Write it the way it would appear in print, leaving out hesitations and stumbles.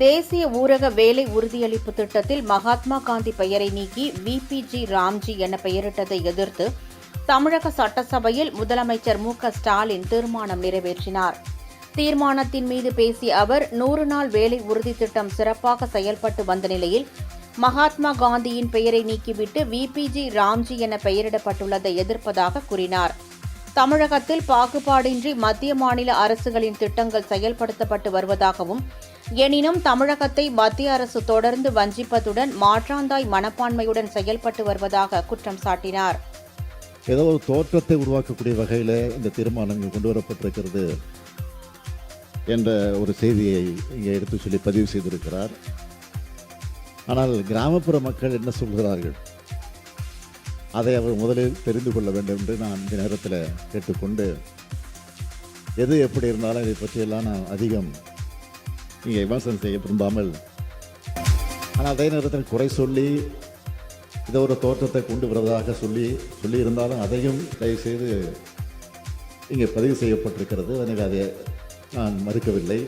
தேசிய ஊரக வேலை உறுதியளிப்பு திட்டத்தில் மகாத்மா காந்தி பெயரை நீக்கி விபிஜி ராம்ஜி என பெயரிட்டதை எதிர்த்து தமிழக சட்டசபையில் முதலமைச்சர் மு.க.ஸ்டாலின் தீர்மானம் நிறைவேற்றினார். தீர்மானத்தின் மீது பேசிய அவர், 100 நாள் வேலை உறுதி திட்டம் சிறப்பாக செயல்பட்டு வந்த நிலையில் மகாத்மா காந்தியின் பெயரை நீக்கிவிட்டு விபிஜி ராம்ஜி என பெயரிடப்பட்டுள்ளதை எதிர்ப்பதாக கூறினார். தமிழகத்தில் பாகுபாடின்றி மத்திய மாநில அரசுகளின் திட்டங்கள் செயல்படுத்தப்பட்டு வருவதாகவும், எனினும் தமிழகத்தை மத்திய அரசு தொடர்ந்து வஞ்சிப்பதுடன் மாற்றாந்தாய் மனப்பான்மையுடன் செயல்பட்டு வருவதாக குற்றம் சாட்டினார். ஏதோ ஒரு தோற்றத்தை உருவாக்கக்கூடிய வகையில் இந்த தீர்மானங்கள் கொண்டு வரப்பட்டிருக்கிறது என்ற ஒரு செய்தியை இங்கே எடுத்து சொல்லி பதிவு செய்திருக்கிறார். ஆனால் கிராமப்புற மக்கள் என்ன சொல்கிறார்கள், அதை அவர் முதலில் தெரிந்து கொள்ள வேண்டும் என்று நான் இந்த நேரத்தில் கேட்டுக்கொண்டு, எது எப்படி இருந்தாலும் இதை பற்றியெல்லாம் நான் அதிகம் இங்கே விமர்சனம் செய்ய விரும்பாமல், ஆனால் அதே நேரத்தில் குறை சொல்லி இதை ஒரு தோற்றத்தை கொண்டு வருவதாக சொல்லியிருந்தாலும் அதையும் தயவுசெய்து இங்கே பதிவு செய்யப்பட்டிருக்கிறது. எனவே அதை நான் மறுக்கவில்லை.